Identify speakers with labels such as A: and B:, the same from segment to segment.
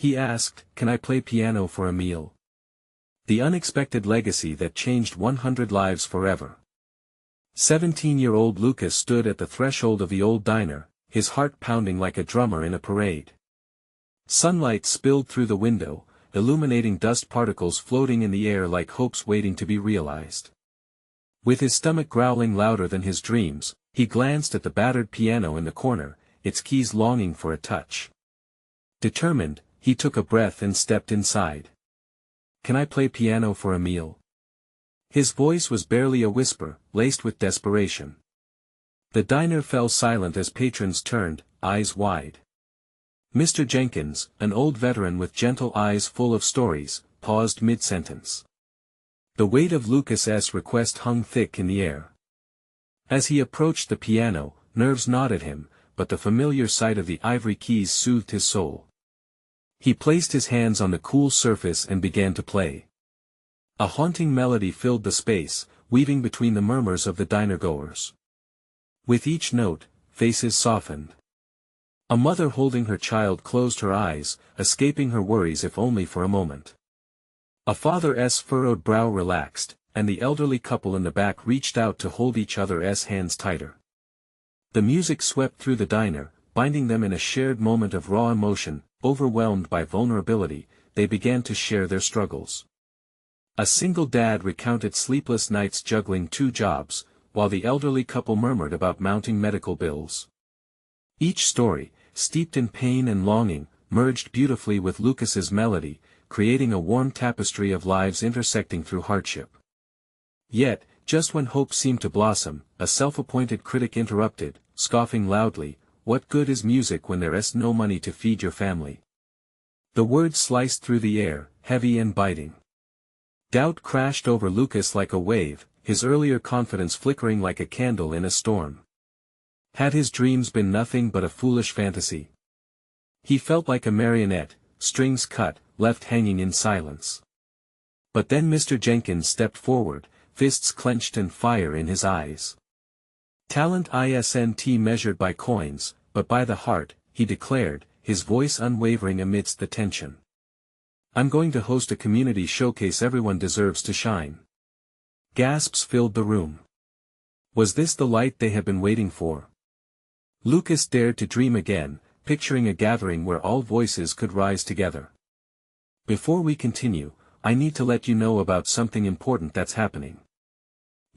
A: He asked, "Can I play piano for a meal?" The unexpected legacy that changed 100 lives forever. 17-year-old Lucas stood at the threshold of the old diner, his heart pounding like a drummer in a parade. Sunlight spilled through the window, illuminating dust particles floating in the air like hopes waiting to be realized. With his stomach growling louder than his dreams, he glanced at the battered piano in the corner, its keys longing for a touch. Determined, he took a breath and stepped inside. "Can I play piano for a meal?" His voice was barely a whisper, laced with desperation. The diner fell silent as patrons turned, eyes wide. Mr. Jenkins, an old veteran with gentle eyes full of stories, paused mid-sentence. The weight of Lucas's request hung thick in the air. As he approached the piano, nerves gnawed at him, but the familiar sight of the ivory keys soothed his soul. He placed his hands on the cool surface and began to play. A haunting melody filled the space, weaving between the murmurs of the diner-goers. With each note, faces softened. A mother holding her child closed her eyes, escaping her worries if only for a moment. A father's furrowed brow relaxed, and the elderly couple in the back reached out to hold each other's hands tighter. The music swept through the diner, binding them in a shared moment of raw emotion. Overwhelmed by vulnerability, they began to share their struggles. A single dad recounted sleepless nights juggling 2 jobs, while the elderly couple murmured about mounting medical bills. Each story, steeped in pain and longing, merged beautifully with Lucas's melody, creating a warm tapestry of lives intersecting through hardship. Yet, just when hope seemed to blossom, a self-appointed critic interrupted, scoffing loudly, "What good is music when there's no money to feed your family?" The words sliced through the air, heavy and biting. Doubt crashed over Lucas like a wave, his earlier confidence flickering like a candle in a storm. Had his dreams been nothing but a foolish fantasy? He felt like a marionette, strings cut, left hanging in silence. But then Mr. Jenkins stepped forward, fists clenched and fire in his eyes. "Talent isn't measured by coins, but by the heart," he declared, his voice unwavering amidst the tension. "I'm going to host a community showcase. Everyone deserves to shine." Gasps filled the room. Was this the light they had been waiting for? Lucas dared to dream again, picturing a gathering where all voices could rise together. Before we continue, I need to let you know about something important that's happening.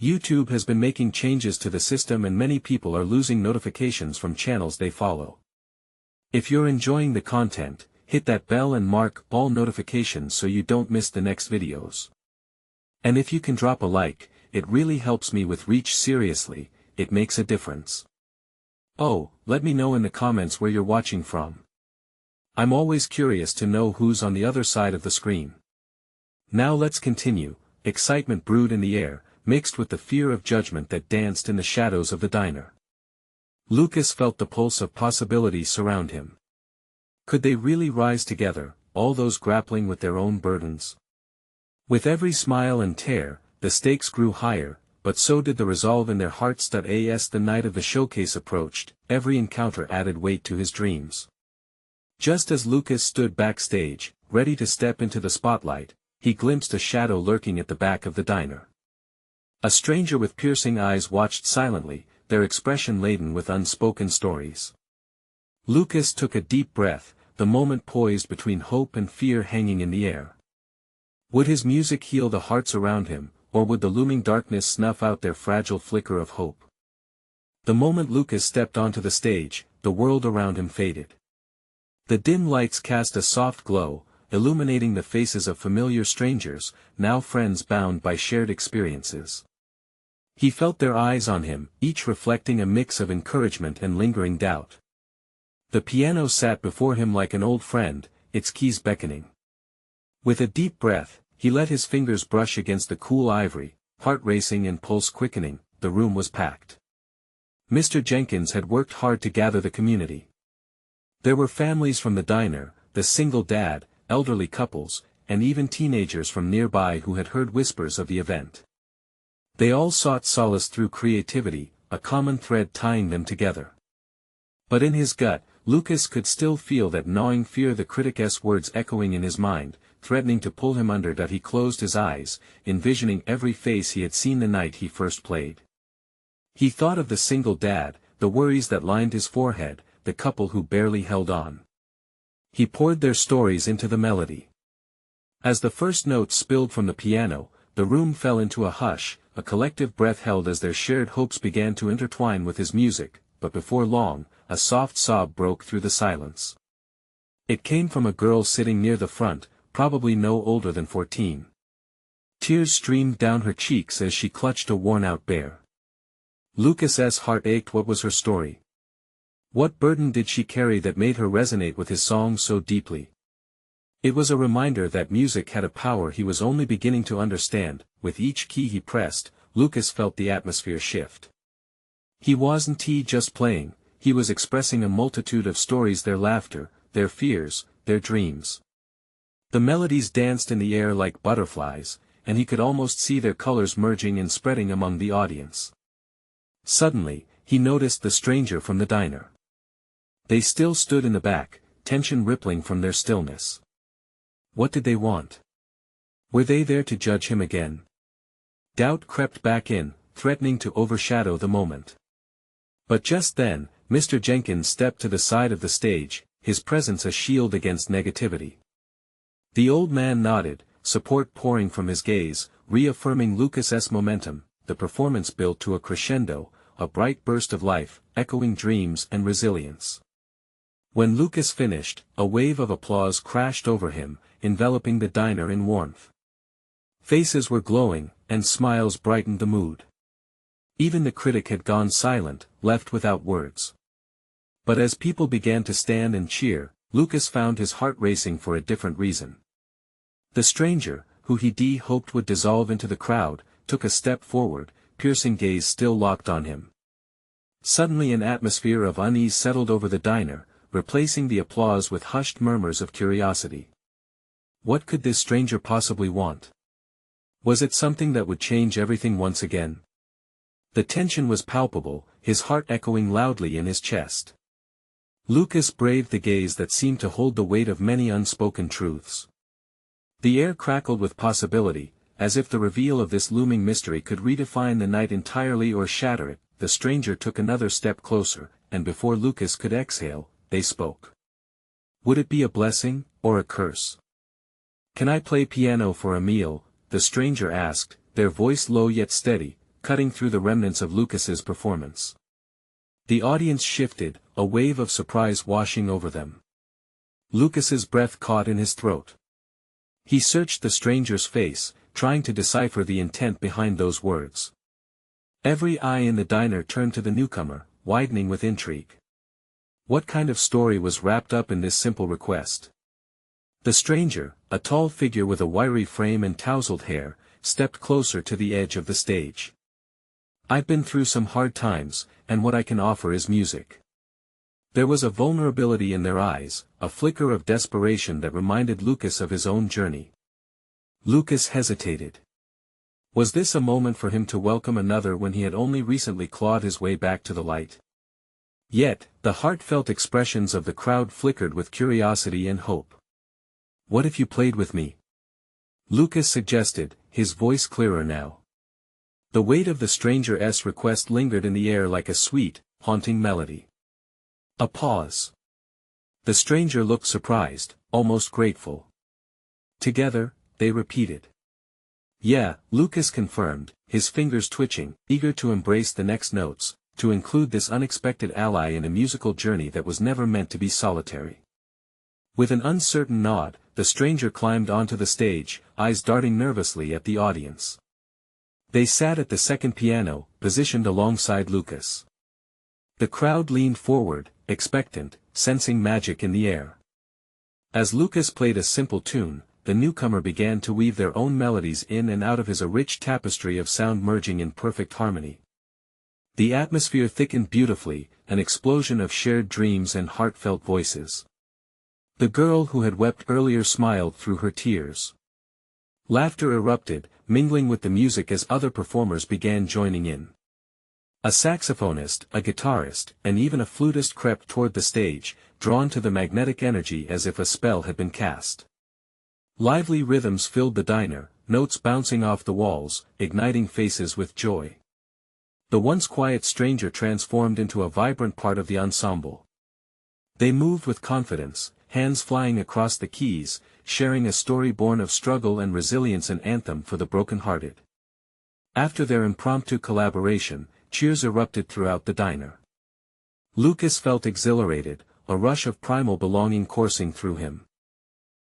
A: YouTube has been making changes to the system and many people are losing notifications from channels they follow. If you're enjoying the content, hit that bell and mark all notifications so you don't miss the next videos. And if you can drop a like, it really helps me with reach. Seriously, it makes a difference. Oh, let me know in the comments where you're watching from. I'm always curious to know who's on the other side of the screen. Now let's continue. Excitement brewed in the air, mixed with the fear of judgment that danced in the shadows of the diner. Lucas felt the pulse of possibility surround him. Could they really rise together, all those grappling with their own burdens? With every smile and tear, the stakes grew higher, but so did the resolve in their hearts. As the night of the showcase approached, every encounter added weight to his dreams. Just as Lucas stood backstage, ready to step into the spotlight, he glimpsed a shadow lurking at the back of the diner. A stranger with piercing eyes watched silently, their expression laden with unspoken stories. Lucas took a deep breath, the moment poised between hope and fear hanging in the air. Would his music heal the hearts around him, or would the looming darkness snuff out their fragile flicker of hope? The moment Lucas stepped onto the stage, the world around him faded. The dim lights cast a soft glow, illuminating the faces of familiar strangers, now friends bound by shared experiences. He felt their eyes on him, each reflecting a mix of encouragement and lingering doubt. The piano sat before him like an old friend, its keys beckoning. With a deep breath, he let his fingers brush against the cool ivory, heart racing and pulse quickening. The room was packed. Mr. Jenkins had worked hard to gather the community. There were families from the diner, the single dad, elderly couples, and even teenagers from nearby who had heard whispers of the event. They all sought solace through creativity, a common thread tying them together. But in his gut, Lucas could still feel that gnawing fear, the critic's words echoing in his mind, threatening to pull him under. That he closed his eyes, envisioning every face he had seen the night he first played. He thought of the single dad, the worries that lined his forehead, the couple who barely held on. He poured their stories into the melody. As the first notes spilled from the piano, the room fell into a hush, a collective breath held as their shared hopes began to intertwine with his music, but before long, a soft sob broke through the silence. It came from a girl sitting near the front, probably no older than 14. Tears streamed down her cheeks as she clutched a worn-out bear. Lucas's heart ached. What was her story? What burden did she carry that made her resonate with his songs so deeply? It was a reminder that music had a power he was only beginning to understand. With each key he pressed, Lucas felt the atmosphere shift. He wasn't just playing, he was expressing a multitude of stories, their laughter, their fears, their dreams. The melodies danced in the air like butterflies, and he could almost see their colors merging and spreading among the audience. Suddenly, he noticed the stranger from the diner. They still stood in the back, tension rippling from their stillness. What did they want? Were they there to judge him again? Doubt crept back in, threatening to overshadow the moment. But just then, Mr. Jenkins stepped to the side of the stage, his presence a shield against negativity. The old man nodded, support pouring from his gaze, reaffirming Lucas's momentum. The performance built to a crescendo, a bright burst of life, echoing dreams and resilience. When Lucas finished, a wave of applause crashed over him, enveloping the diner in warmth. Faces were glowing, and smiles brightened the mood. Even the critic had gone silent, left without words. But as people began to stand and cheer, Lucas found his heart racing for a different reason. The stranger, who he hoped would dissolve into the crowd, took a step forward, piercing gaze still locked on him. Suddenly an atmosphere of unease settled over the diner, replacing the applause with hushed murmurs of curiosity. What could this stranger possibly want? Was it something that would change everything once again? The tension was palpable, his heart echoing loudly in his chest. Lucas braved the gaze that seemed to hold the weight of many unspoken truths. The air crackled with possibility, as if the reveal of this looming mystery could redefine the night entirely or shatter it. The stranger took another step closer, and before Lucas could exhale, they spoke. Would it be a blessing, or a curse? "Can I play piano for a meal?" the stranger asked, their voice low yet steady, cutting through the remnants of Lucas's performance. The audience shifted, a wave of surprise washing over them. Lucas's breath caught in his throat. He searched the stranger's face, trying to decipher the intent behind those words. Every eye in the diner turned to the newcomer, widening with intrigue. What kind of story was wrapped up in this simple request? The stranger, a tall figure with a wiry frame and tousled hair, stepped closer to the edge of the stage. "I've been through some hard times, and what I can offer is music." There was a vulnerability in their eyes, a flicker of desperation that reminded Lucas of his own journey. Lucas hesitated. Was this a moment for him to welcome another when he had only recently clawed his way back to the light? Yet, the heartfelt expressions of the crowd flickered with curiosity and hope. "What if you played with me?" Lucas suggested, his voice clearer now. The weight of the stranger's request lingered in the air like a sweet, haunting melody. A pause. The stranger looked surprised, almost grateful. Together, they repeated. "Yeah," Lucas confirmed, his fingers twitching, eager to embrace the next notes, to include this unexpected ally in a musical journey that was never meant to be solitary. With an uncertain nod, the stranger climbed onto the stage, eyes darting nervously at the audience. They sat at the second piano, positioned alongside Lucas. The crowd leaned forward, expectant, sensing magic in the air. As Lucas played a simple tune, the newcomer began to weave their own melodies in and out of his, a rich tapestry of sound merging in perfect harmony. The atmosphere thickened beautifully, an explosion of shared dreams and heartfelt voices. The girl who had wept earlier smiled through her tears. Laughter erupted, mingling with the music as other performers began joining in. A saxophonist, a guitarist, and even a flutist crept toward the stage, drawn to the magnetic energy as if a spell had been cast. Lively rhythms filled the diner, notes bouncing off the walls, igniting faces with joy. The once quiet stranger transformed into a vibrant part of the ensemble. They moved with confidence, hands flying across the keys, sharing a story born of struggle and resilience, an anthem for the broken-hearted. After their impromptu collaboration, cheers erupted throughout the diner. Lucas felt exhilarated, a rush of primal belonging coursing through him.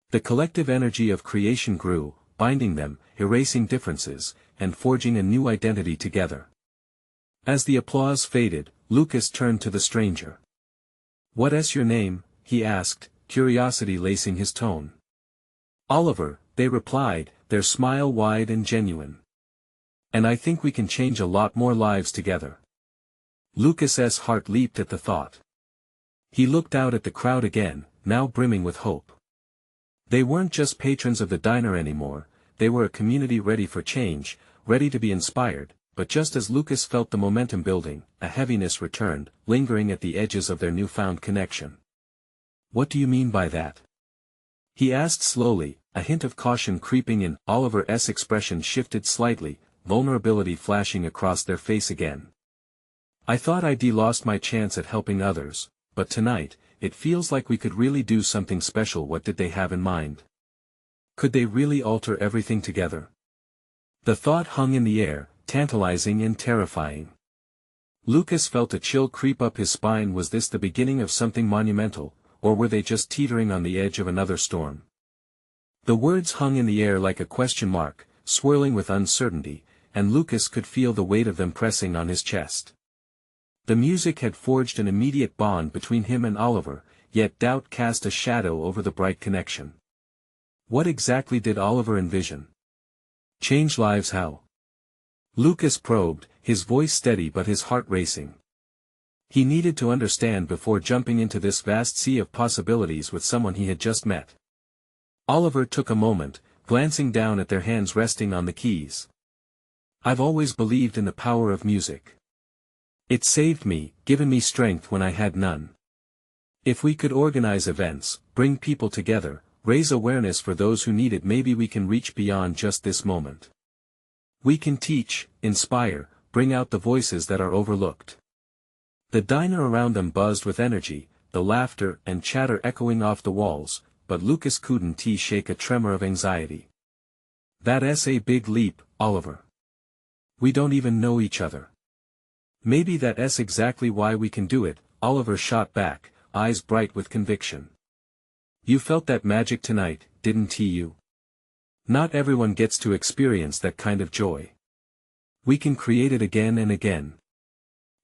A: The collective energy of creation grew, binding them, erasing differences, and forging a new identity together. As the applause faded, Lucas turned to the stranger. "What's your name?" he asked, curiosity lacing his tone. "Oliver," they replied, their smile wide and genuine. "And I think we can change a lot more lives together." Lucas's heart leaped at the thought. He looked out at the crowd again, now brimming with hope. They weren't just patrons of the diner anymore, they were a community ready for change, ready to be inspired, but just as Lucas felt the momentum building, a heaviness returned, lingering at the edges of their newfound connection. "What do you mean by that?" he asked slowly, a hint of caution creeping in. Oliver's expression shifted slightly, vulnerability flashing across their face again. "I thought I'd lost my chance at helping others, but tonight, it feels like we could really do something special." What did they have in mind? Could they really alter everything together? The thought hung in the air, tantalizing and terrifying. Lucas felt a chill creep up his spine. Was this the beginning of something monumental, or were they just teetering on the edge of another storm? The words hung in the air like a question mark, swirling with uncertainty, and Lucas could feel the weight of them pressing on his chest. The music had forged an immediate bond between him and Oliver, yet doubt cast a shadow over the bright connection. What exactly did Oliver envision? Change lives how? Lucas probed, his voice steady but his heart racing. He needed to understand before jumping into this vast sea of possibilities with someone he had just met. Oliver took a moment, glancing down at their hands resting on the keys. "I've always believed in the power of music. It saved me, given me strength when I had none. If we could organize events, bring people together, raise awareness for those who need it, maybe we can reach beyond just this moment. We can teach, inspire, bring out the voices that are overlooked." The diner around them buzzed with energy, the laughter and chatter echoing off the walls, but Lucas couldn't shake a tremor of anxiety. "That's a big leap, Oliver. We don't even know each other." "Maybe that's exactly why we can do it," Oliver shot back, eyes bright with conviction. "You felt that magic tonight, didn't you? Not everyone gets to experience that kind of joy. We can create it again and again."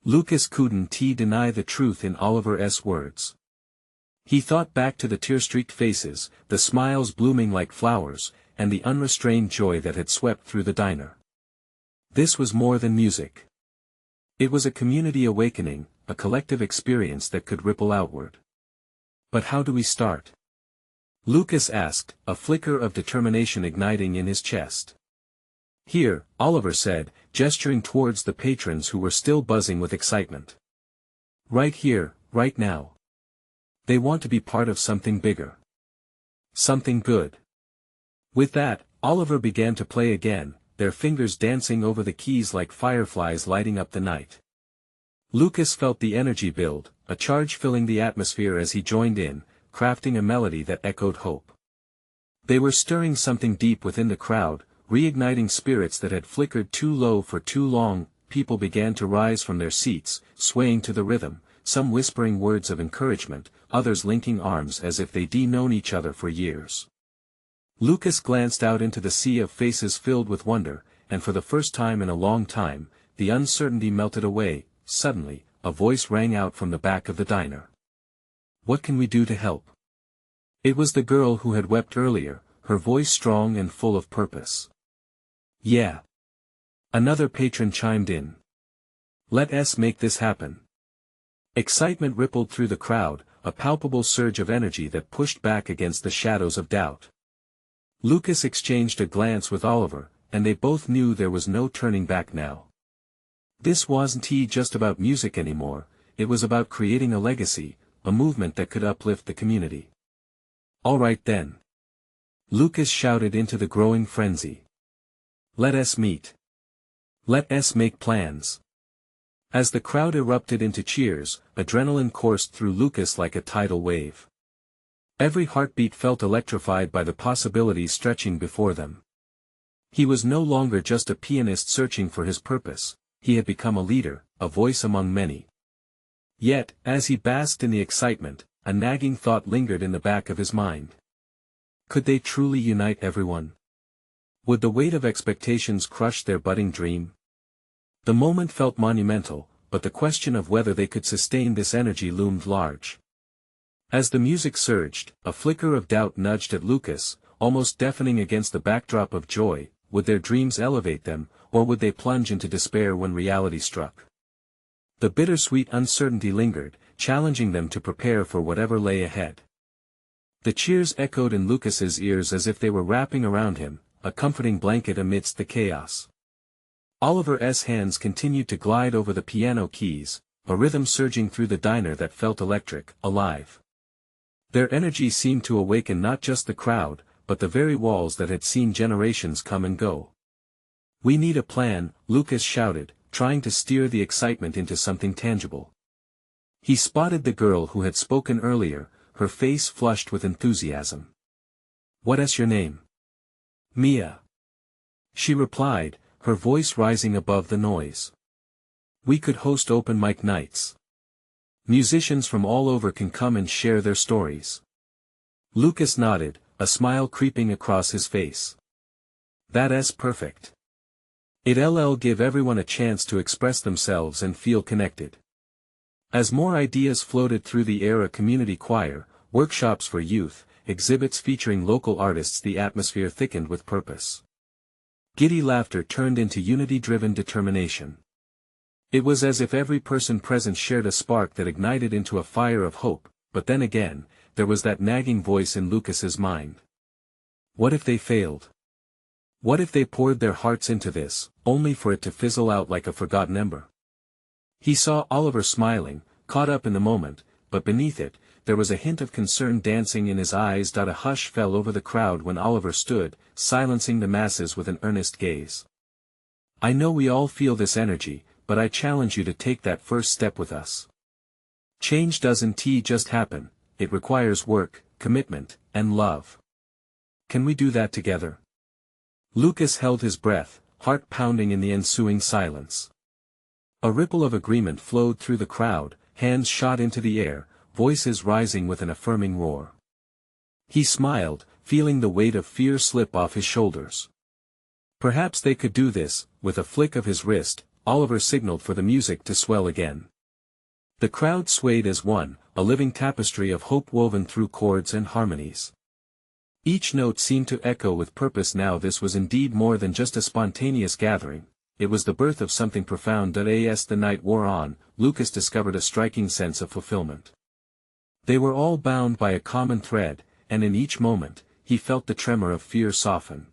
A: Lucas couldn't deny the truth in Oliver's words. He thought back to the tear-streaked faces, the smiles blooming like flowers, and the unrestrained joy that had swept through the diner. This was more than music. It was a community awakening, a collective experience that could ripple outward. "But how do we start?" Lucas asked, a flicker of determination igniting in his chest. "Here," Oliver said, gesturing towards the patrons who were still buzzing with excitement. "Right here, right now. They want to be part of something bigger. Something good." With that, Oliver began to play again, their fingers dancing over the keys like fireflies lighting up the night. Lucas felt the energy build, a charge filling the atmosphere as he joined in, crafting a melody that echoed hope. They were stirring something deep within the crowd, reigniting spirits that had flickered too low for too long. People began to rise from their seats, swaying to the rhythm, some whispering words of encouragement, others linking arms as if they'd known each other for years. Lucas glanced out into the sea of faces filled with wonder, and for the first time in a long time, the uncertainty melted away. Suddenly, a voice rang out from the back of the diner. "What can we do to help?" It was the girl who had wept earlier, her voice strong and full of purpose. "Yeah." Another patron chimed in. "Let's make this happen." Excitement rippled through the crowd, a palpable surge of energy that pushed back against the shadows of doubt. Lucas exchanged a glance with Oliver, and they both knew there was no turning back now. This wasn't just about music anymore, it was about creating a legacy, a movement that could uplift the community. All right then. Lucas shouted into the growing frenzy. Let us meet. Let us make plans. As the crowd erupted into cheers, adrenaline coursed through Lucas like a tidal wave. Every heartbeat felt electrified by the possibilities stretching before them. He was no longer just a pianist searching for his purpose, he had become a leader, a voice among many. Yet, as he basked in the excitement, a nagging thought lingered in the back of his mind. Could they truly unite everyone? Would the weight of expectations crush their budding dream? The moment felt monumental, but the question of whether they could sustain this energy loomed large. As the music surged, a flicker of doubt nudged at Lucas, almost deafening against the backdrop of joy. Would their dreams elevate them, or would they plunge into despair when reality struck? The bittersweet uncertainty lingered, challenging them to prepare for whatever lay ahead. The cheers echoed in Lucas's ears as if they were wrapping around him, a comforting blanket amidst the chaos. Oliver's hands continued to glide over the piano keys, a rhythm surging through the diner that felt electric, alive. Their energy seemed to awaken not just the crowd, but the very walls that had seen generations come and go. We need a plan, Lucas shouted, trying to steer the excitement into something tangible. He spotted the girl who had spoken earlier, her face flushed with enthusiasm. What is your name? Mia. She replied, her voice rising above the noise. We could host open mic nights. Musicians from all over can come and share their stories. Lucas nodded, a smile creeping across his face. That's perfect. It'll give everyone a chance to express themselves and feel connected. As more ideas floated through the air, a community choir, workshops for youth, exhibits featuring local artists, the atmosphere thickened with purpose. Giddy laughter turned into unity-driven determination. It was as if every person present shared a spark that ignited into a fire of hope, but then again, there was that nagging voice in Lucas's mind. What if they failed? What if they poured their hearts into this, only for it to fizzle out like a forgotten ember? He saw Oliver smiling, caught up in the moment, but beneath it, there was a hint of concern dancing in his eyes. A hush fell over the crowd when Oliver stood, silencing the masses with an earnest gaze. I know we all feel this energy, but I challenge you to take that first step with us. Change doesn't just happen, it requires work, commitment, and love. Can we do that together? Lucas held his breath, heart pounding in the ensuing silence. A ripple of agreement flowed through the crowd, hands shot into the air, voices rising with an affirming roar. He smiled, feeling the weight of fear slip off his shoulders. Perhaps they could do this. With a flick of his wrist, Oliver signaled for the music to swell again. The crowd swayed as one, a living tapestry of hope woven through chords and harmonies. Each note seemed to echo with purpose now. This was indeed more than just a spontaneous gathering, it was the birth of something profound. As the night wore on, Lucas discovered a striking sense of fulfillment. They were all bound by a common thread, and in each moment, he felt the tremor of fear soften.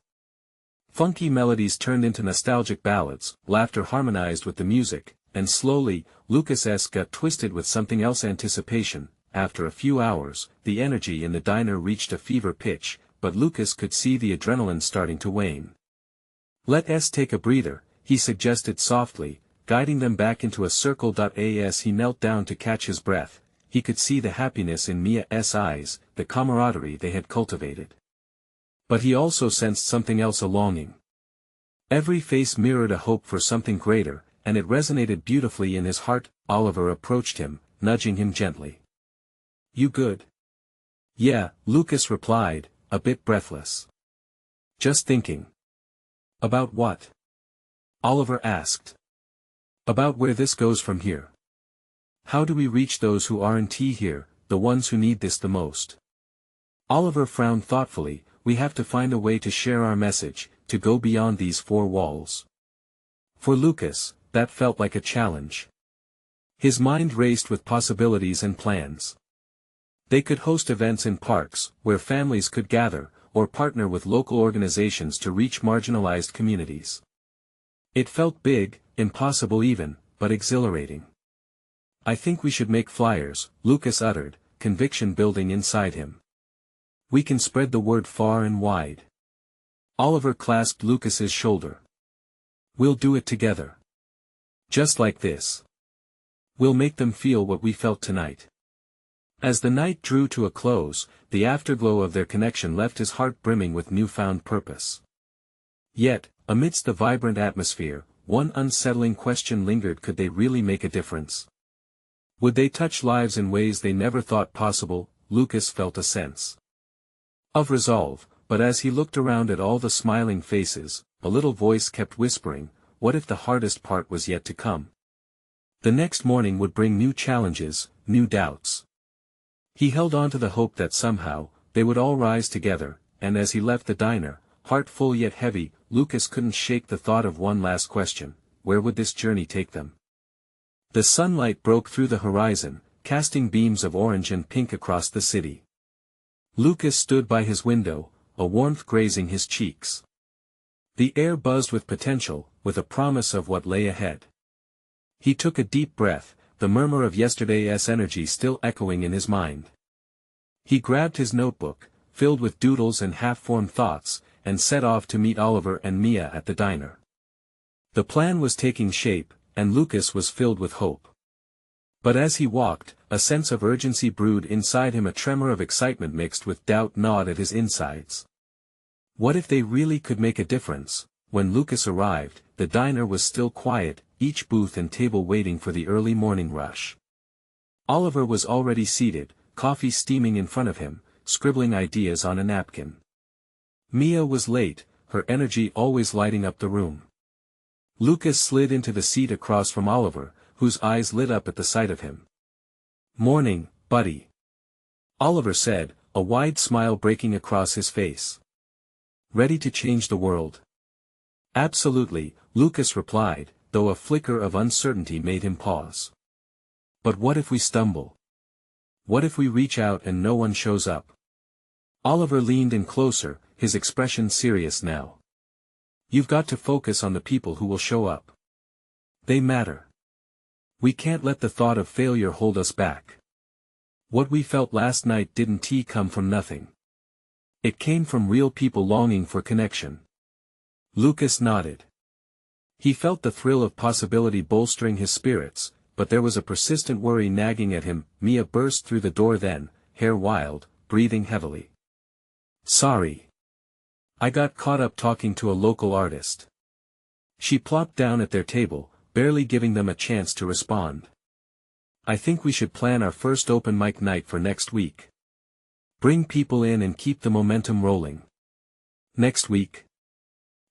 A: Funky melodies turned into nostalgic ballads, laughter harmonized with the music, and slowly, Lucas's got twisted with something else: anticipation. After a few hours, the energy in the diner reached a fever pitch, but Lucas could see the adrenaline starting to wane. Let's take a breather, he suggested softly, guiding them back into a circle. As he knelt down to catch his breath, he could see the happiness in Mia's eyes, the camaraderie they had cultivated. But he also sensed something else: a longing. Every face mirrored a hope for something greater, and it resonated beautifully in his heart. Oliver approached him, nudging him gently. You good? Yeah, Lucas replied, a bit breathless. Just thinking. About what? Oliver asked. About where this goes from here. How do we reach those who aren't here, the ones who need this the most? Oliver frowned thoughtfully. We have to find a way to share our message, to go beyond these four walls. For Lucas, that felt like a challenge. His mind raced with possibilities and plans. They could host events in parks, where families could gather, or partner with local organizations to reach marginalized communities. It felt big, impossible even, but exhilarating. I think we should make flyers, Lucas uttered, conviction building inside him. We can spread the word far and wide. Oliver clasped Lucas's shoulder. We'll do it together. Just like this. We'll make them feel what we felt tonight. As the night drew to a close, the afterglow of their connection left his heart brimming with newfound purpose. Yet, amidst the vibrant atmosphere, one unsettling question lingered: could they really make a difference? Would they touch lives in ways they never thought possible? Lucas felt a sense of resolve, but as he looked around at all the smiling faces, a little voice kept whispering, what if the hardest part was yet to come? The next morning would bring new challenges, new doubts. He held on to the hope that somehow, they would all rise together, and as he left the diner, heart full yet heavy, Lucas couldn't shake the thought of one last question: where would this journey take them? The sunlight broke through the horizon, casting beams of orange and pink across the city. Lucas stood by his window, a warmth grazing his cheeks. The air buzzed with potential, with a promise of what lay ahead. He took a deep breath, the murmur of yesterday's energy still echoing in his mind. He grabbed his notebook, filled with doodles and half-formed thoughts, and set off to meet Oliver and Mia at the diner. The plan was taking shape, and Lucas was filled with hope. But as he walked, a sense of urgency brewed inside him, a tremor of excitement mixed with doubt gnawed at his insides. What if they really could make a difference? When Lucas arrived, the diner was still quiet, each booth and table waiting for the early morning rush. Oliver was already seated, coffee steaming in front of him, scribbling ideas on a napkin. Mia was late, her energy always lighting up the room. Lucas slid into the seat across from Oliver, whose eyes lit up at the sight of him. "Morning, buddy," Oliver said, a wide smile breaking across his face. "Ready to change the world?" "Absolutely," Lucas replied, though a flicker of uncertainty made him pause. "But what if we stumble? What if we reach out and no one shows up?" Oliver leaned in closer, his expression serious now. "You've got to focus on the people who will show up. They matter. We can't let the thought of failure hold us back. What we felt last night didn't come from nothing. It came from real people longing for connection." Lucas nodded. He felt the thrill of possibility bolstering his spirits, but there was a persistent worry nagging at him. Mia burst through the door then, hair wild, breathing heavily. "Sorry. I got caught up talking to a local artist." She plopped down at their table, barely giving them a chance to respond. "I think we should plan our first open mic night for next week. Bring people in and keep the momentum rolling." "Next week?"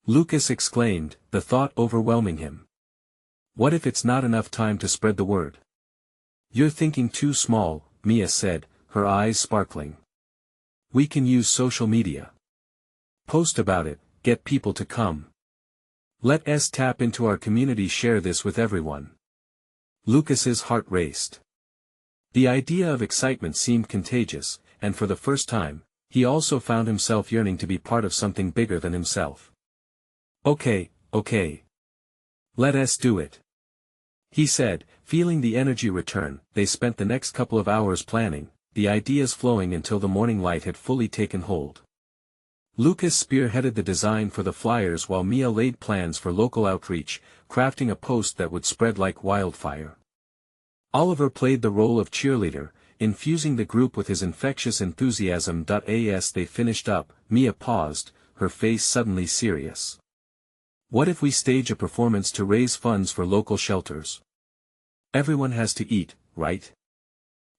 A: Lucas exclaimed, the thought overwhelming him. "What if it's not enough time to spread the word?" "You're thinking too small," Mia said, her eyes sparkling. "We can use social media. Post about it, get people to come. Let us tap into our community, share this with everyone." Lucas's heart raced. The idea of excitement seemed contagious, and for the first time, he also found himself yearning to be part of something bigger than himself. Okay. Let us do it," he said, feeling the energy return. They spent the next couple of hours planning, the ideas flowing until the morning light had fully taken hold. Lucas spearheaded the design for the flyers while Mia laid plans for local outreach, crafting a post that would spread like wildfire. Oliver played the role of cheerleader, infusing the group with his infectious enthusiasm. As they finished up, Mia paused, her face suddenly serious. "What if we stage a performance to raise funds for local shelters? Everyone has to eat, right?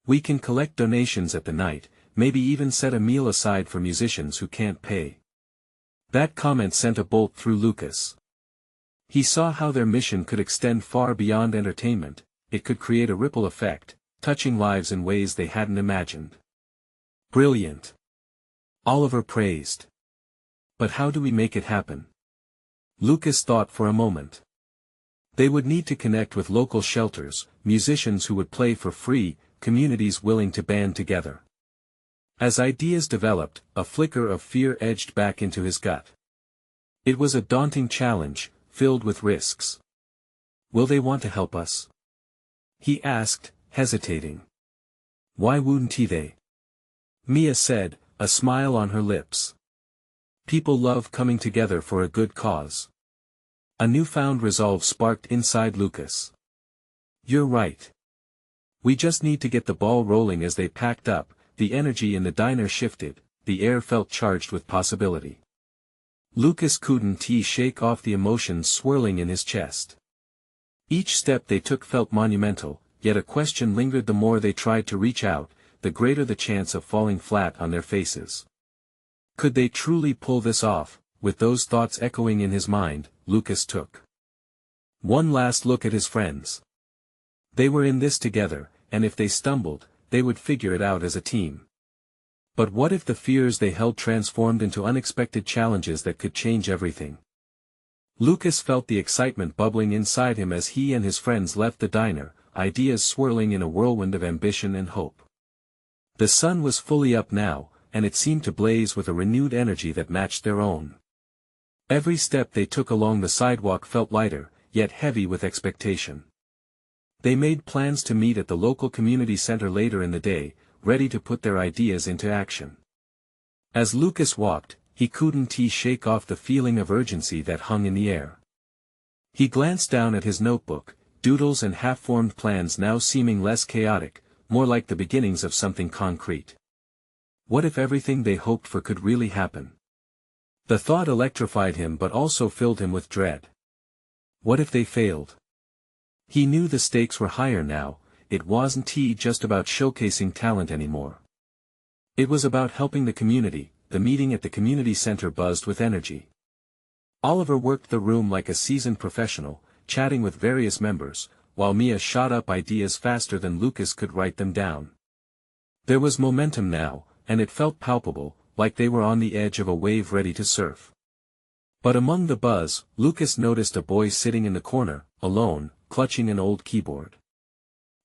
A: We can collect donations at the night, maybe even set a meal aside for musicians who can't pay." That comment sent a bolt through Lucas. He saw how their mission could extend far beyond entertainment. It could create a ripple effect, touching lives in ways they hadn't imagined. "Brilliant," Oliver praised. "But how do we make it happen?" Lucas thought for a moment. They would need to connect with local shelters, musicians who would play for free, communities willing to band together. As ideas developed, a flicker of fear edged back into his gut. It was a daunting challenge, filled with risks. Will they want to help us? He asked, hesitating. Why wouldn't they? Mia said, a smile on her lips. People love coming together for a good cause. A newfound resolve sparked inside Lucas. You're right. We just need to get the ball rolling. As they packed up, the energy in the diner shifted, the air felt charged with possibility. Lucas couldn't shake off the emotions swirling in his chest. Each step they took felt monumental, yet a question lingered. The more they tried to reach out, the greater the chance of falling flat on their faces. Could they truly pull this off? With those thoughts echoing in his mind, Lucas took one last look at his friends. They were in this together, and if they stumbled, they would figure it out as a team. But what if the fears they held transformed into unexpected challenges that could change everything? Lucas felt the excitement bubbling inside him as he and his friends left the diner, ideas swirling in a whirlwind of ambition and hope. The sun was fully up now, and it seemed to blaze with a renewed energy that matched their own. Every step they took along the sidewalk felt lighter, yet heavy with expectation. They made plans to meet at the local community center later in the day, ready to put their ideas into action. As Lucas walked, he couldn't shake off the feeling of urgency that hung in the air. He glanced down at his notebook, doodles and half-formed plans now seeming less chaotic, more like the beginnings of something concrete. What if everything they hoped for could really happen? The thought electrified him but also filled him with dread. What if they failed? He knew the stakes were higher now. It wasn't just about showcasing talent anymore. It was about helping the community. The meeting at the community center buzzed with energy. Oliver worked the room like a seasoned professional, chatting with various members, while Mia shot up ideas faster than Lucas could write them down. There was momentum now, and it felt palpable, like they were on the edge of a wave ready to surf. But among the buzz, Lucas noticed a boy sitting in the corner, alone, clutching an old keyboard.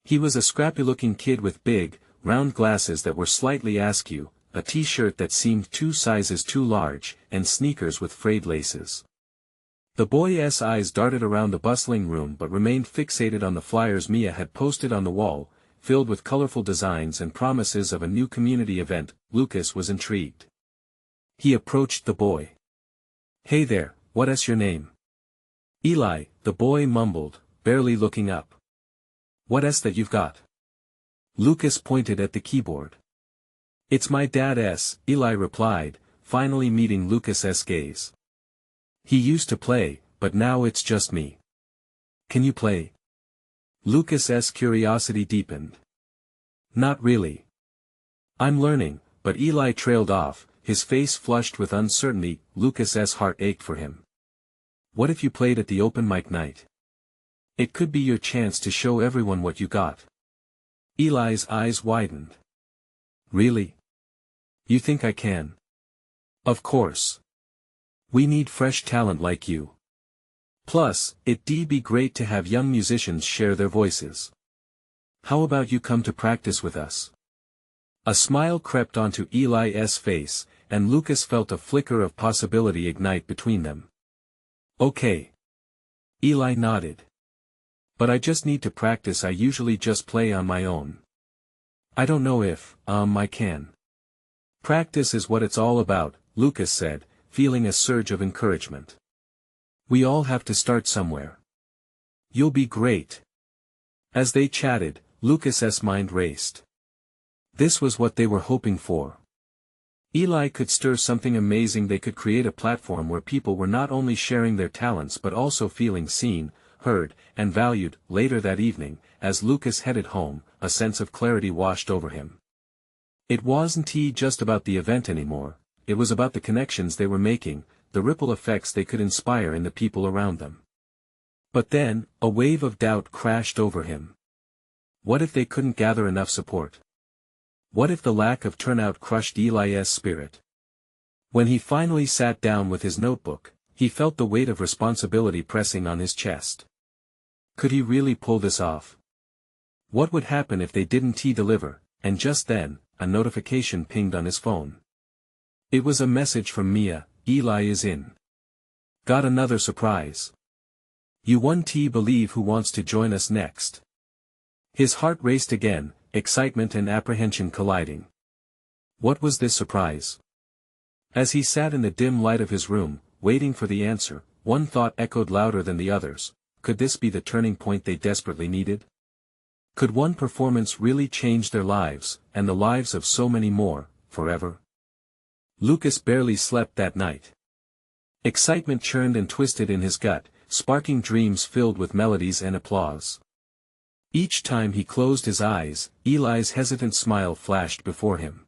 A: He was a scrappy-looking kid with big, round glasses that were slightly askew, a t-shirt that seemed 2 sizes too large, and sneakers with frayed laces. The boy's eyes darted around the bustling room but remained fixated on the flyers Mia had posted on the wall, filled with colorful designs and promises of a new community event. Lucas was intrigued. He approached the boy. Hey there, what's your name? Eli, the boy mumbled, barely looking up. What's that you've got? Lucas pointed at the keyboard. It's my dad's, Eli replied, finally meeting Lucas's gaze. He used to play, but now it's just me. Can you play? Lucas's curiosity deepened. Not really. I'm learning, but Eli trailed off, his face flushed with uncertainty. Lucas's heart ached for him. What if you played at the open mic night? It could be your chance to show everyone what you got. Eli's eyes widened. Really? You think I can? Of course. We need fresh talent like you. Plus, it'd be great to have young musicians share their voices. How about you come to practice with us? A smile crept onto Eli's face, and Lucas felt a flicker of possibility ignite between them. Okay. Eli nodded. But I just need to practice. I usually just play on my own. I don't know if, I can. Practice is what it's all about, Lucas said, feeling a surge of encouragement. We all have to start somewhere. You'll be great. As they chatted, Lucas's mind raced. This was what they were hoping for. Eli could stir something amazing. They could create a platform where people were not only sharing their talents but also feeling seen, heard, and valued. Later that evening, as Lucas headed home, a sense of clarity washed over him. It wasn't just about the event anymore, it was about the connections they were making, the ripple effects they could inspire in the people around them. But then, a wave of doubt crashed over him. What if they couldn't gather enough support? What if the lack of turnout crushed Eli's spirit? When he finally sat down with his notebook, he felt the weight of responsibility pressing on his chest. Could he really pull this off? What would happen if they didn't deliver? And just then, a notification pinged on his phone. It was a message from Mia. Eli is in. Got another surprise. You won't believe who wants to join us next. His heart raced again, excitement and apprehension colliding. What was this surprise? As he sat in the dim light of his room, waiting for the answer, one thought echoed louder than the others: could this be the turning point they desperately needed? Could one performance really change their lives, and the lives of so many more, forever? Lucas barely slept that night. Excitement churned and twisted in his gut, sparking dreams filled with melodies and applause. Each time he closed his eyes, Eli's hesitant smile flashed before him.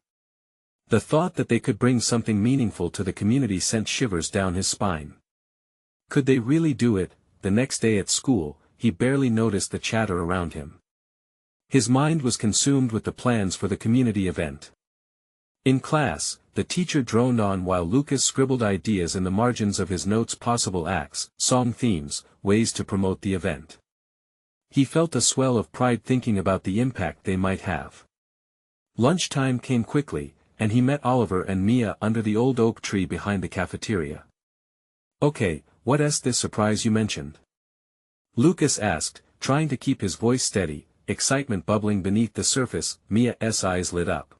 A: The thought that they could bring something meaningful to the community sent shivers down his spine. Could they really do it? The next day at school, he barely noticed the chatter around him. His mind was consumed with the plans for the community event. In class, the teacher droned on while Lucas scribbled ideas in the margins of his notes: possible acts, song themes, ways to promote the event. He felt a swell of pride thinking about the impact they might have. Lunchtime came quickly, and he met Oliver and Mia under the old oak tree behind the cafeteria. "Okay, what's this surprise you mentioned?" Lucas asked, trying to keep his voice steady, excitement bubbling beneath the surface. Mia's eyes lit up.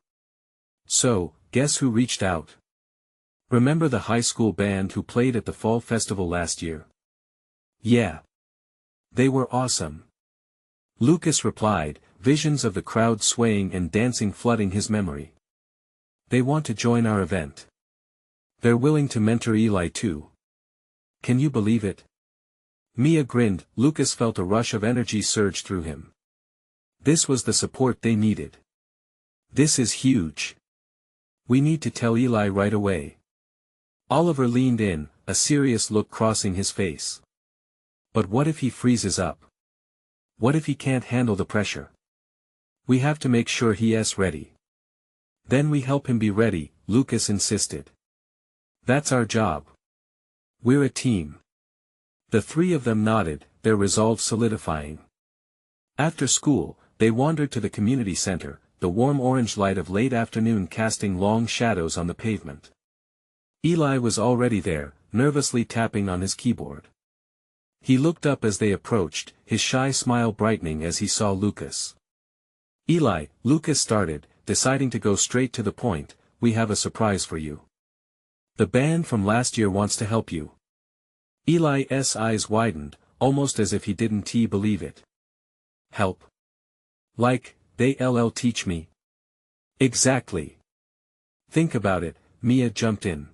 A: "So, guess who reached out? Remember the high school band who played at the fall festival last year?" "Yeah. They were awesome," Lucas replied, visions of the crowd swaying and dancing flooding his memory. "They want to join our event. They're willing to mentor Eli too. Can you believe it?" Mia grinned. Lucas felt a rush of energy surge through him. This was the support they needed. "This is huge. We need to tell Eli right away." Oliver leaned in, a serious look crossing his face. "But what if he freezes up? What if he can't handle the pressure? We have to make sure he's ready." "Then we help him be ready," Lucas insisted. "That's our job. We're a team." The three of them nodded, their resolve solidifying. After school, they wandered to the community center, the warm orange light of late afternoon casting long shadows on the pavement. Eli was already there, nervously tapping on his keyboard. He looked up as they approached, his shy smile brightening as he saw Lucas. "Eli," Lucas started, deciding to go straight to the point, "we have a surprise for you. The band from last year wants to help you." Eli's eyes widened, almost as if he didn't believe it. "Help? Like, they'll teach me?" "Exactly. Think about it," Mia jumped in.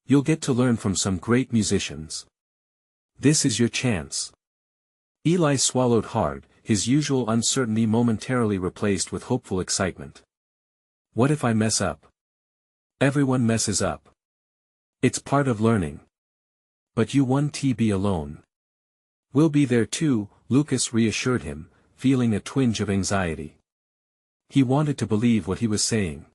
A: "You'll get to learn from some great musicians. This is your chance." Eli swallowed hard, his usual uncertainty momentarily replaced with hopeful excitement. "What if I mess up?" "Everyone messes up. It's part of learning. But you won't be alone. We'll be there too," Lucas reassured him, feeling a twinge of anxiety. He wanted to believe what he was saying.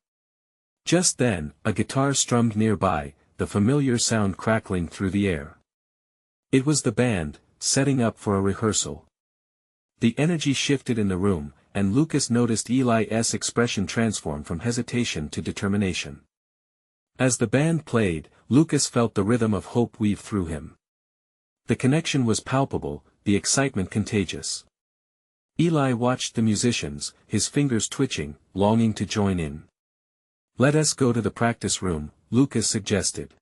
A: Just then, a guitar strummed nearby, the familiar sound crackling through the air. It was the band, setting up for a rehearsal. The energy shifted in the room, and Lucas noticed Eli's expression transform from hesitation to determination. As the band played, Lucas felt the rhythm of hope weave through him. The connection was palpable, the excitement contagious. Eli watched the musicians, his fingers twitching, longing to join in. "Let us go to the practice room," Lucas suggested.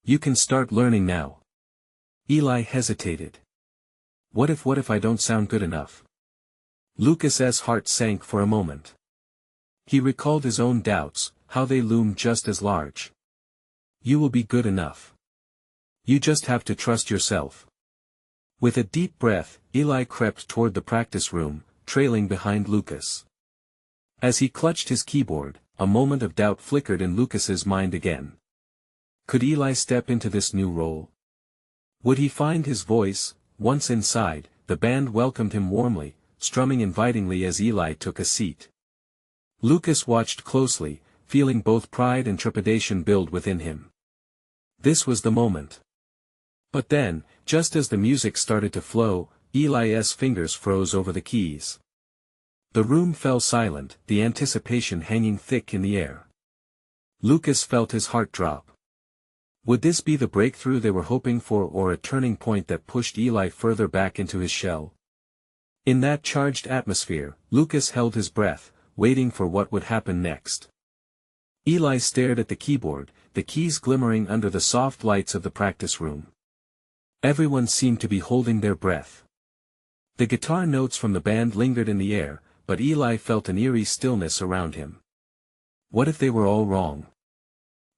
A: "You can start learning now." Eli hesitated. What if I don't sound good enough?" Lucas's heart sank for a moment. He recalled his own doubts, how they loomed just as large. "You will be good enough. You just have to trust yourself." With a deep breath, Eli crept toward the practice room, trailing behind Lucas. As he clutched his keyboard, a moment of doubt flickered in Lucas's mind again. Could Eli step into this new role? Would he find his voice? Once inside, the band welcomed him warmly, strumming invitingly as Eli took a seat. Lucas watched closely, feeling both pride and trepidation build within him. This was the moment. But then, just as the music started to flow, Eli's fingers froze over the keys. The room fell silent, the anticipation hanging thick in the air. Lucas felt his heart drop. Would this be the breakthrough they were hoping for, or a turning point that pushed Eli further back into his shell? In that charged atmosphere, Lucas held his breath, waiting for what would happen next. Eli stared at the keyboard, the keys glimmering under the soft lights of the practice room. Everyone seemed to be holding their breath. The guitar notes from the band lingered in the air, but Eli felt an eerie stillness around him. What if they were all wrong?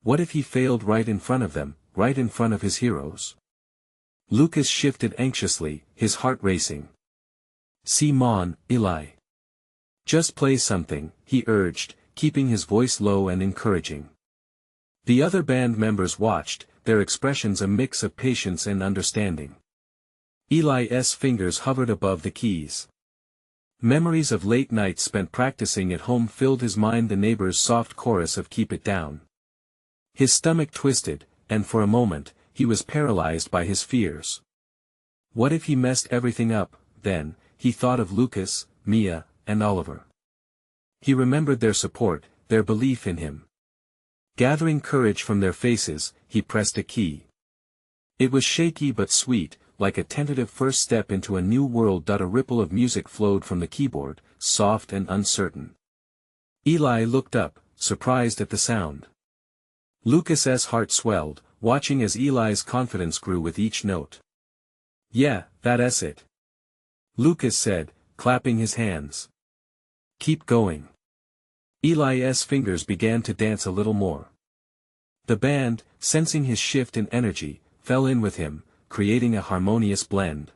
A: What if he failed right in front of them, right in front of his heroes? Lucas shifted anxiously, his heart racing. "Come on, Eli. Just play something," he urged, keeping his voice low and encouraging. The other band members watched, their expressions a mix of patience and understanding. Eli's fingers hovered above the keys. Memories of late nights spent practicing at home filled his mind, the neighbor's soft chorus of "Keep It Down." His stomach twisted, and for a moment, he was paralyzed by his fears. What if he messed everything up? Then, he thought of Lucas, Mia, and Oliver. He remembered their support, their belief in him. Gathering courage from their faces, he pressed a key. It was shaky but sweet, like a tentative first step into a new world. A ripple of music flowed from the keyboard, soft and uncertain. Eli looked up, surprised at the sound. Lucas's heart swelled, watching as Eli's confidence grew with each note. "Yeah, that's it," Lucas said, clapping his hands. "Keep going." Eli's fingers began to dance a little more. The band, sensing his shift in energy, fell in with him, creating a harmonious blend.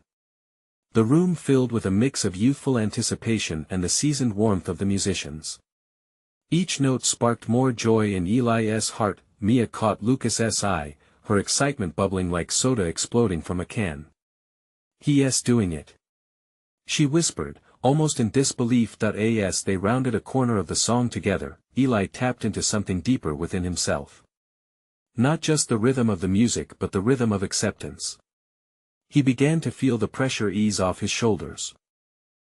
A: The room filled with a mix of youthful anticipation and the seasoned warmth of the musicians. Each note sparked more joy in Eli's heart. Mia caught Lucas's eye, her excitement bubbling like soda exploding from a can. "He's doing it," she whispered, almost in disbelief. As they rounded a corner of the song together, Eli tapped into something deeper within himself. Not just the rhythm of the music but the rhythm of acceptance. He began to feel the pressure ease off his shoulders.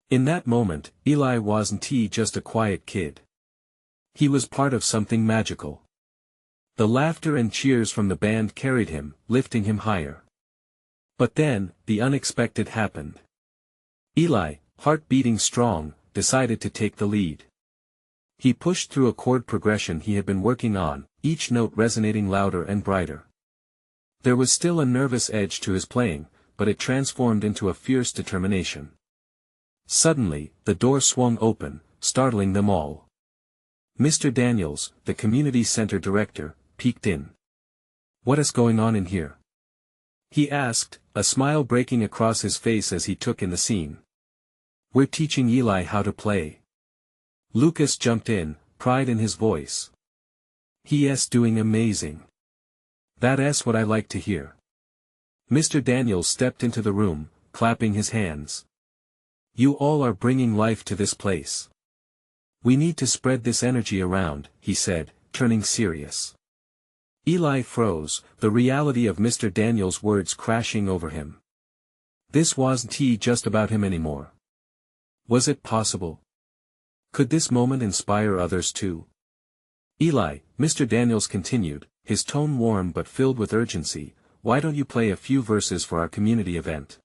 A: In that moment, Eli wasn't just a quiet kid. He was part of something magical. The laughter and cheers from the band carried him, lifting him higher. But then, the unexpected happened. Eli, heart beating strong, decided to take the lead. He pushed through a chord progression he had been working on, each note resonating louder and brighter. There was still a nervous edge to his playing, but it transformed into a fierce determination. Suddenly, the door swung open, startling them all. Mr. Daniels, the community center director, peeked in. "What is going on in here?" he asked, a smile breaking across his face as he took in the scene. "We're teaching Eli how to play." Lucas jumped in, pride in his voice. "He's doing amazing. That's what I like to hear." Mr. Daniels stepped into the room, clapping his hands. "You all are bringing life to this place. We need to spread this energy around," he said, turning serious. Eli froze, the reality of Mr. Daniels' words crashing over him. This wasn't just about him anymore. Was it possible? Could this moment inspire others too? "Eli," Mr. Daniels continued, his tone warm but filled with urgency, "why don't you play a few verses for our community event?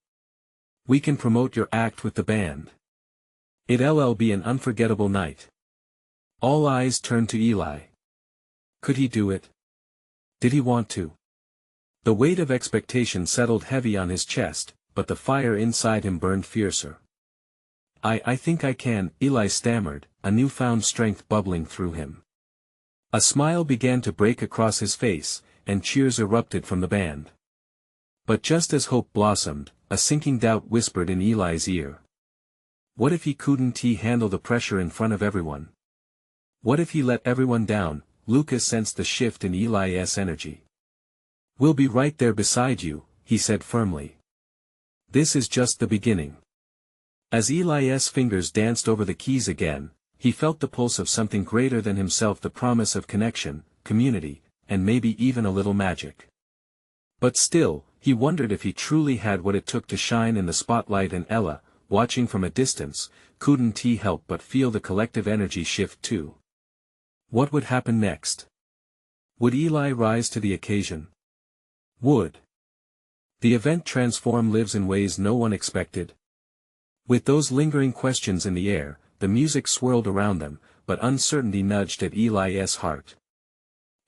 A: We can promote your act with the band. It'll be an unforgettable night." All eyes turned to Eli. Could he do it? Did he want to? The weight of expectation settled heavy on his chest, but the fire inside him burned fiercer. I think I can," Eli stammered, a newfound strength bubbling through him. A smile began to break across his face, and cheers erupted from the band. But just as hope blossomed, a sinking doubt whispered in Eli's ear. What if he couldn't handle the pressure in front of everyone? What if he let everyone down? Lucas sensed the shift in Eli's energy. "We'll be right there beside you," he said firmly. "This is just the beginning." As Eli's fingers danced over the keys again, he felt the pulse of something greater than himself, the promise of connection, community, and maybe even a little magic. But still, he wondered if he truly had what it took to shine in the spotlight, and Ella, watching from a distance, couldn't help but feel the collective energy shift too. What would happen next? Would Eli rise to the occasion? Would the event transform lives in ways no one expected? With those lingering questions in the air, the music swirled around them, but uncertainty nudged at Eli's heart.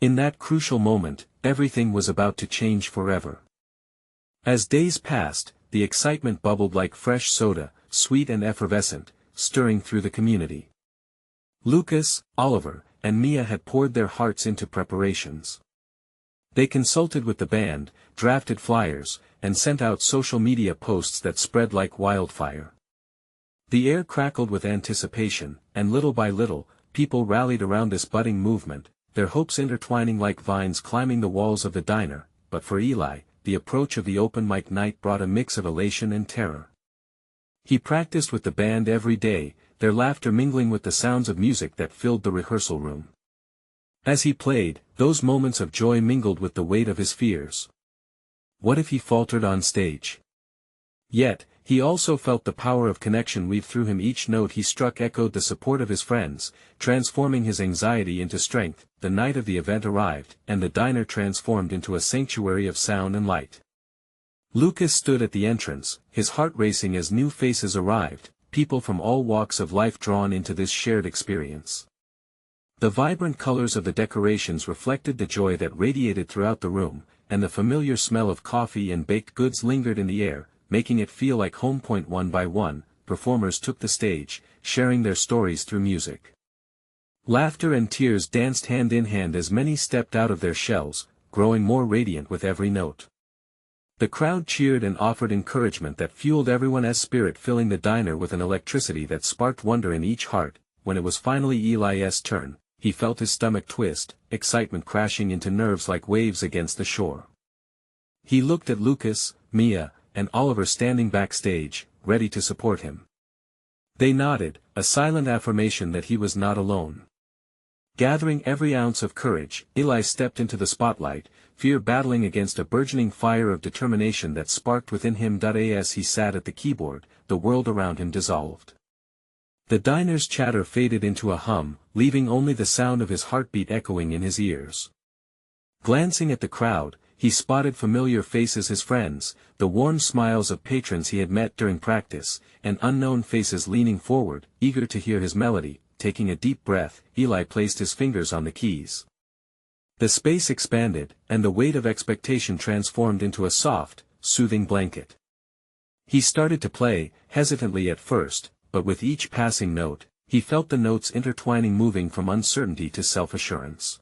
A: In that crucial moment, everything was about to change forever. As days passed, the excitement bubbled like fresh soda, sweet and effervescent, stirring through the community. Lucas, Oliver, and Mia had poured their hearts into preparations. They consulted with the band, drafted flyers, and sent out social media posts that spread like wildfire. The air crackled with anticipation, and little by little, people rallied around this budding movement, their hopes intertwining like vines climbing the walls of the diner. But for Eli, the approach of the open mic night brought a mix of elation and terror. He practiced with the band every day, their laughter mingling with the sounds of music that filled the rehearsal room. As he played, those moments of joy mingled with the weight of his fears. What if he faltered on stage? Yet, he also felt the power of connection weave through him. Each note he struck echoed the support of his friends, transforming his anxiety into strength. The night of the event arrived, and the diner transformed into a sanctuary of sound and light. Lucas stood at the entrance, his heart racing as new faces arrived, people from all walks of life drawn into this shared experience. The vibrant colors of the decorations reflected the joy that radiated throughout the room, and the familiar smell of coffee and baked goods lingered in the air, making it feel like home. One by one, performers took the stage, sharing their stories through music. Laughter and tears danced hand in hand as many stepped out of their shells, growing more radiant with every note. The crowd cheered and offered encouragement that fueled everyone's spirit, filling the diner with an electricity that sparked wonder in each heart. When it was finally Eli's turn, he felt his stomach twist, excitement crashing into nerves like waves against the shore. He looked at Lucas, Mia, and Oliver standing backstage, ready to support him. They nodded, a silent affirmation that he was not alone. Gathering every ounce of courage, Eli stepped into the spotlight, fear battling against a burgeoning fire of determination that sparked within him. As he sat at the keyboard, the world around him dissolved. The diner's chatter faded into a hum, leaving only the sound of his heartbeat echoing in his ears. Glancing at the crowd, he spotted familiar faces, his friends, the warm smiles of patrons he had met during practice, and unknown faces leaning forward, eager to hear his melody. Taking a deep breath, Eli placed his fingers on the keys. The space expanded, and the weight of expectation transformed into a soft, soothing blanket. He started to play, hesitantly at first, but with each passing note, he felt the notes intertwining, moving from uncertainty to self-assurance.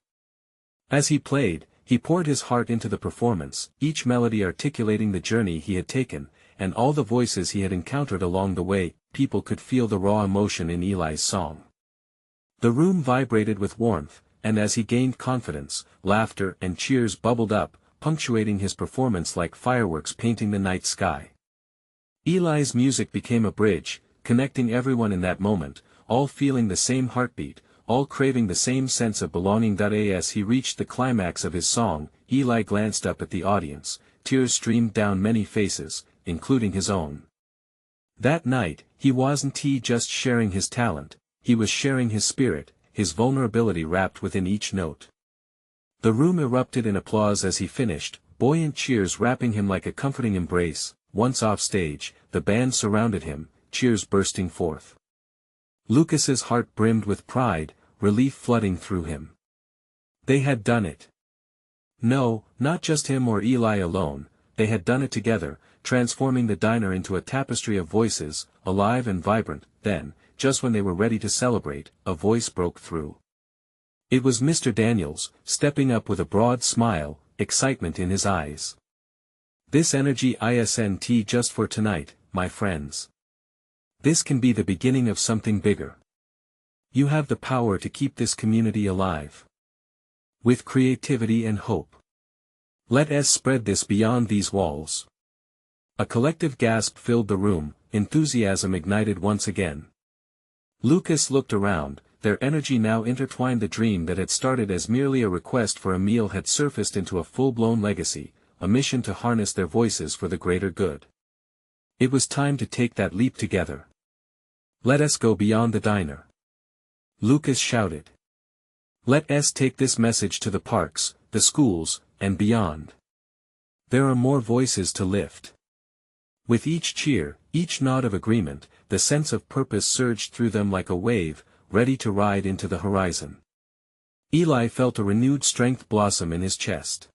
A: As he played, he poured his heart into the performance, each melody articulating the journey he had taken, and all the voices he had encountered along the way. People could feel the raw emotion in Eli's song. The room vibrated with warmth, and as he gained confidence, laughter and cheers bubbled up, punctuating his performance like fireworks painting the night sky. Eli's music became a bridge, connecting everyone in that moment, all feeling the same heartbeat, all craving the same sense of belonging. As he reached the climax of his song, Eli glanced up at the audience, tears streamed down many faces, including his own. That night, he wasn't just sharing his talent, he was sharing his spirit, his vulnerability wrapped within each note. The room erupted in applause as he finished, buoyant cheers wrapping him like a comforting embrace. Once off stage, the band surrounded him, cheers bursting forth. Lucas's heart brimmed with pride, relief flooding through him. They had done it. No, not just him or Eli alone, they had done it together, transforming the diner into a tapestry of voices, alive and vibrant. Then, just when they were ready to celebrate, a voice broke through. It was Mr. Daniels, stepping up with a broad smile, excitement in his eyes. This energy isn't just for tonight, my friends. This can be the beginning of something bigger. You have the power to keep this community alive. With creativity and hope. Let us spread this beyond these walls. A collective gasp filled the room, enthusiasm ignited once again. Lucas looked around, their energy now intertwined. The dream that had started as merely a request for a meal had surfaced into a full-blown legacy, a mission to harness their voices for the greater good. It was time to take that leap together. Let us go beyond the diner. Lucas shouted. Let us take this message to the parks, the schools, and beyond. There are more voices to lift. With each cheer, each nod of agreement, the sense of purpose surged through them like a wave, ready to ride into the horizon. Eli felt a renewed strength blossom in his chest.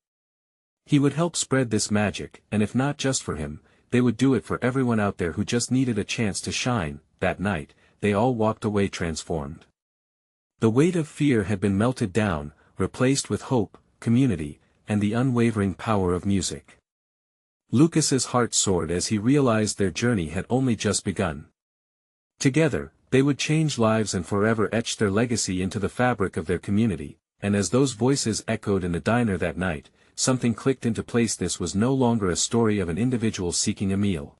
A: He would help spread this magic, and if not just for him, they would do it for everyone out there who just needed a chance to shine. That night, they all walked away transformed. The weight of fear had been melted down, replaced with hope, community, and the unwavering power of music. Lucas's heart soared as he realized their journey had only just begun. Together, they would change lives and forever etch their legacy into the fabric of their community, and as those voices echoed in the diner that night, something clicked into place. This was no longer a story of an individual seeking a meal.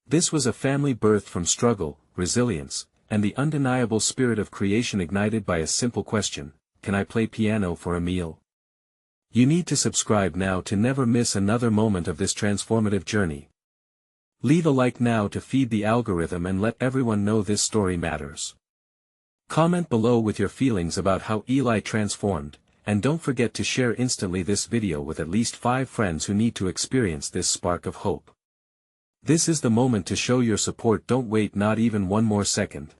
A: This was a family birthed from struggle, resilience, and the undeniable spirit of creation ignited by a simple question: can I play piano for a meal? You need to subscribe now to never miss another moment of this transformative journey. Leave a like now to feed the algorithm and let everyone know this story matters. Comment below with your feelings about how Eli transformed, and don't forget to share instantly this video with at least 5 friends who need to experience this spark of hope. This is the moment to show your support. Don't wait not even one more second.